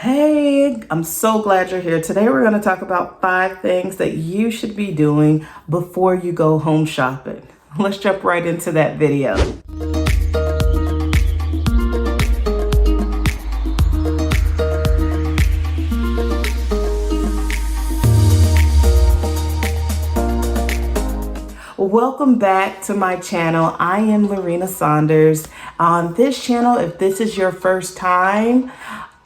Hey, I'm so glad you're here. Today we're going to talk about 5 things that you should be doing before you go home shopping. Let's jump right into that video. Welcome back to my channel. I am Laurina Saunders. On this channel, if this is your first time,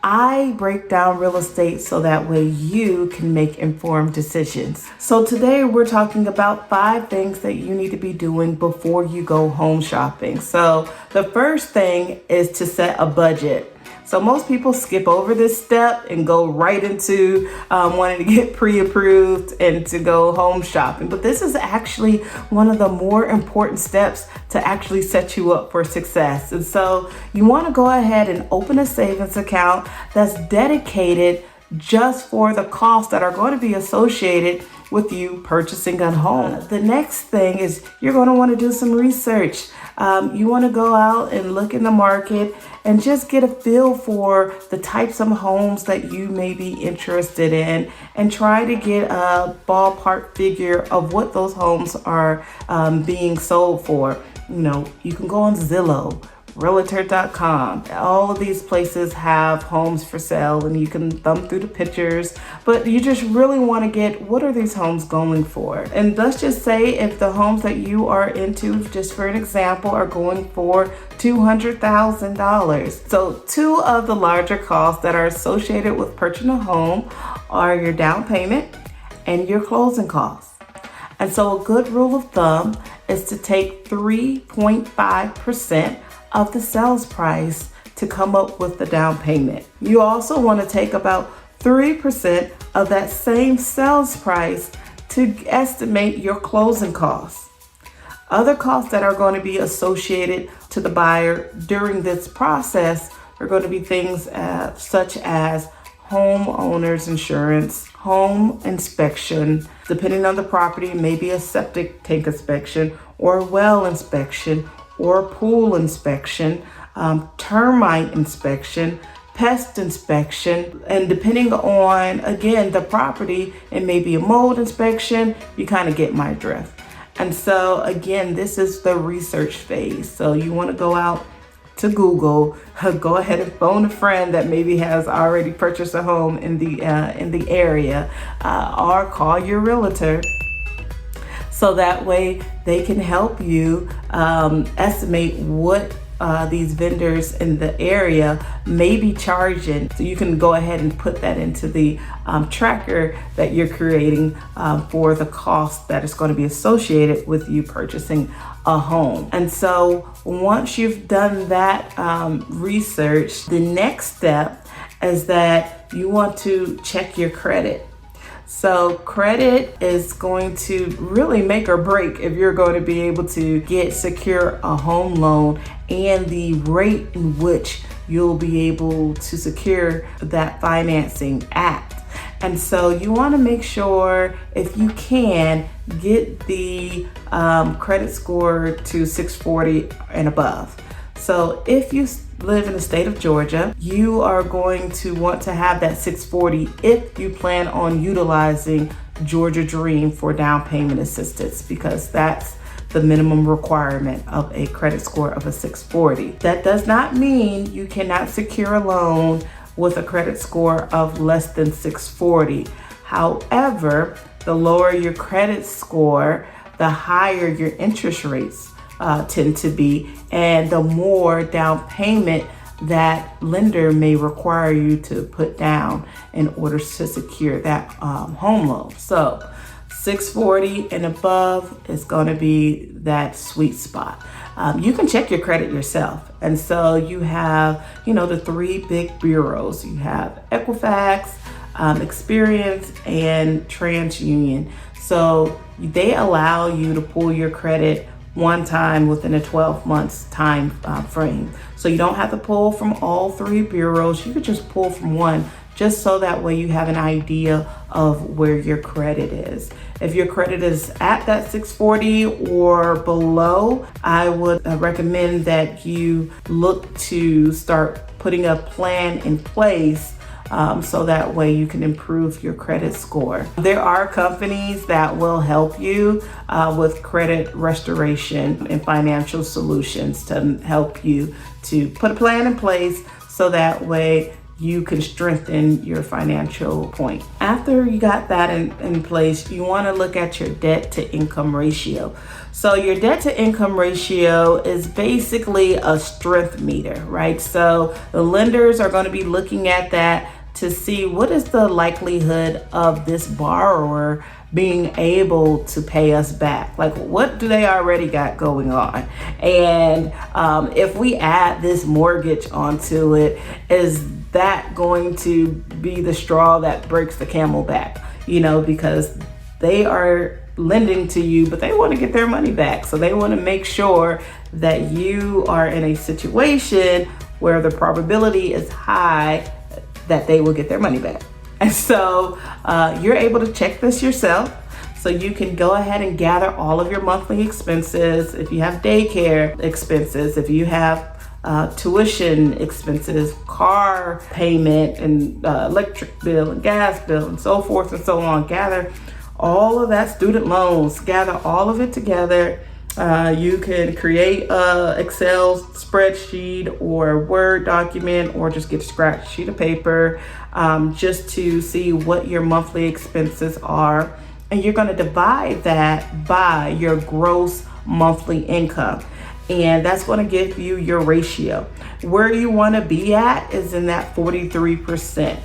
I break down real estate so that way you can make informed decisions. So today we're talking about 5 things that you need to be doing before you go home shopping. So the first thing is to set a budget. So most people skip over this step and go right into wanting to get pre-approved and to go home shopping. But this is actually one of the more important steps to actually set you up for success. And so you want to go ahead and open a savings account that's dedicated just for the costs that are going to be associated with you purchasing a home. The next thing is you're going to want to do some research. You want to go out and look in the market and just get a feel for the types of homes that you may be interested in and try to get a ballpark figure of what those homes are being sold for. You know, you can go on Zillow, Realtor.com. All of these places have homes for sale and you can thumb through the pictures, but you just really want to get what are these homes going for. And let's just say if the homes that you are into, just for an example, are going for $200,000. So 2 of the larger costs that are associated with purchasing a home are your down payment and your closing costs. And so a good rule of thumb is to take 3.5% of the sales price to come up with the down payment. You also want to take about 3% of that same sales price to estimate your closing costs. Other costs that are going to be associated to the buyer during this process are going to be things such as homeowner's insurance, home inspection, depending on the property, maybe a septic tank inspection or a well inspection or pool inspection, termite inspection, pest inspection, and depending on, again, the property, it may be a mold inspection. You kind of get my drift. And so again, this is the research phase. So you want to go out to Google, go ahead and phone a friend that maybe has already purchased a home in the area, or call your realtor. So that way they can help you estimate what these vendors in the area may be charging. So you can go ahead and put that into the tracker that you're creating for the cost that is going to be associated with you purchasing a home. And so once you've done that research, the next step is that you want to check your credit. So credit is going to really make or break if you're going to be able to secure a home loan and the rate in which you'll be able to secure that financing at. And so you want to make sure, if you can, get the credit score to 640 and above. So if you live in the state of Georgia, you are going to want to have that 640 if you plan on utilizing Georgia Dream for down payment assistance, because that's the minimum requirement of a credit score of a 640. That does not mean you cannot secure a loan with a credit score of less than 640. However, the lower your credit score, the higher your interest rates tend to be, and the more down payment that lender may require you to put down in order to secure that home loan. So 640 and above is going to be that sweet spot. You can check your credit yourself. And so you have, the 3 big bureaus. You have Equifax, Experience, and TransUnion. So they allow you to pull your credit one time within a 12 months time frame. So you don't have to pull from all 3 bureaus. You could just pull from one, just so that way you have an idea of where your credit is. If your credit is at that 640 or below, I would recommend that you look to start putting a plan in place so that way you can improve your credit score. There are companies that will help you with credit restoration and financial solutions to help you to put a plan in place so that way you can strengthen your financial point. After you got that in place, you want to look at your debt to income ratio. So your debt to income ratio is basically a strength meter, right? So the lenders are going to be looking at that to see what is the likelihood of this borrower being able to pay us back. Like, what do they already got going on? And if we add this mortgage onto it, is that going to be the straw that breaks the camel back? You know, because they are lending to you, but they want to get their money back. So they want to make sure that you are in a situation where the probability is high that they will get their money back. And so you're able to check this yourself. So you can go ahead and gather all of your monthly expenses. If you have daycare expenses, if you have tuition expenses, car payment, and electric bill and gas bill and so forth and so on, gather all of that, student loans, gather all of it together. You can create a Excel spreadsheet or Word document, or just get a scratch sheet of paper just to see what your monthly expenses are. And you're going to divide that by your gross monthly income. And that's going to give you your ratio. Where you want to be at is in that 43%.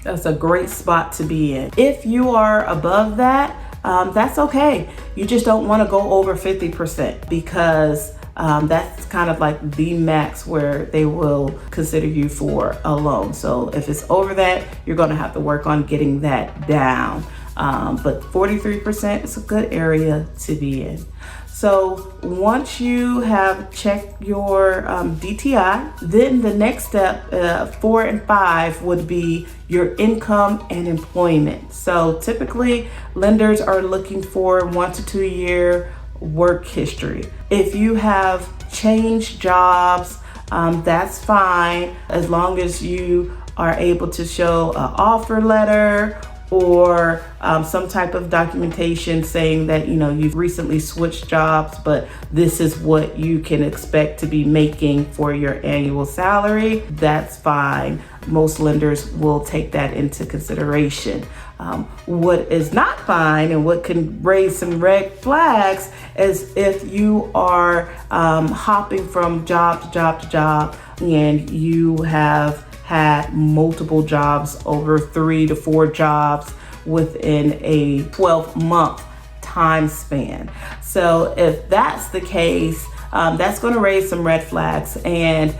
That's a great spot to be in. If you are above that, that's okay. You just don't want to go over 50% because that's kind of like the max where they will consider you for a loan. So if it's over that, you're going to have to work on getting that down. But 43% is a good area to be in. So once you have checked your DTI, then the next step, 4 and 5, would be your income and employment. So typically lenders are looking for 1 to 2 year work history. If you have changed jobs, that's fine, as long as you are able to show an offer letter or some type of documentation saying that, you know, you've recently switched jobs, but this is what you can expect to be making for your annual salary. That's fine. Most lenders will take that into consideration. What is not fine and what can raise some red flags is if you are hopping from job to job to job and you have had multiple jobs, over 3 to 4 jobs within a 12-month time span. So if that's the case, that's going to raise some red flags. And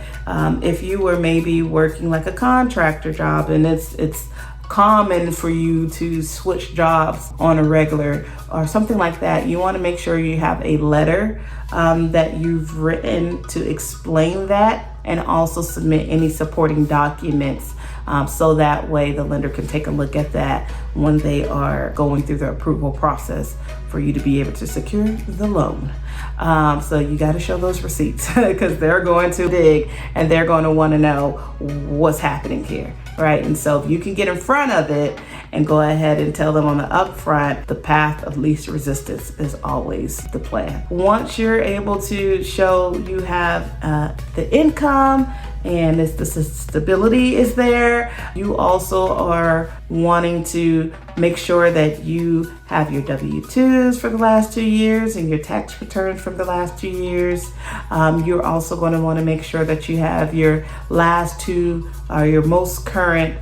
if you were maybe working like a contractor job and it's common for you to switch jobs on a regular or something like that, you want to make sure you have a letter that you've written to explain that, and also submit any supporting documents so that way the lender can take a look at that when they are going through the approval process for you to be able to secure the loan. So you got to show those receipts because they're going to dig and they're going to want to know what's happening here, right? And so if you can get in front of it and go ahead and tell them on the upfront, the path of least resistance is always the plan. Once you're able to show you have the income and the stability is there, you also are wanting to make sure that you have your W-2s for the last 2 years and your tax returns from the last 2 years. You're also going to want to make sure that you have your last 2 or your most current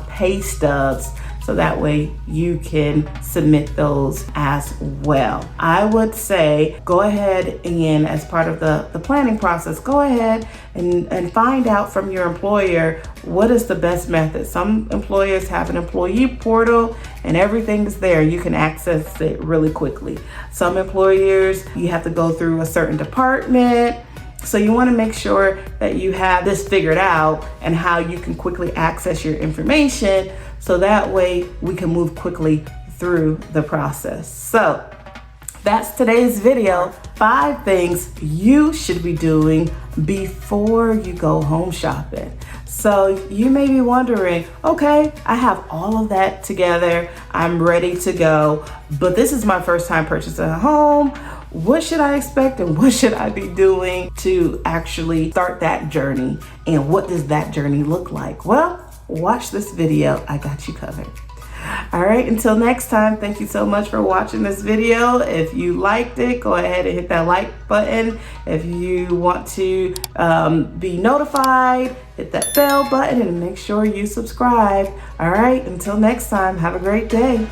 pay stubs, so that way you can submit those as well. I would say go ahead and, as part of the planning process, go ahead and find out from your employer what is the best method. Some employers have an employee portal and everything is there. You can access it really quickly. Some employers, you have to go through a certain department. So you want to make sure that you have this figured out and how you can quickly access your information, so that way we can move quickly through the process. So that's today's video. 5 things you should be doing before you go home shopping. So you may be wondering, okay, I have all of that together. I'm ready to go, but this is my first time purchasing a home. What should I expect and what should I be doing to actually start that journey? And what does that journey look like? Well, watch this video. I got you covered. All right, until next time, thank you so much for watching this video. If you liked it, go ahead and hit that like button. If you want to be notified, hit that bell button and make sure you subscribe. All right, until next time, have a great day.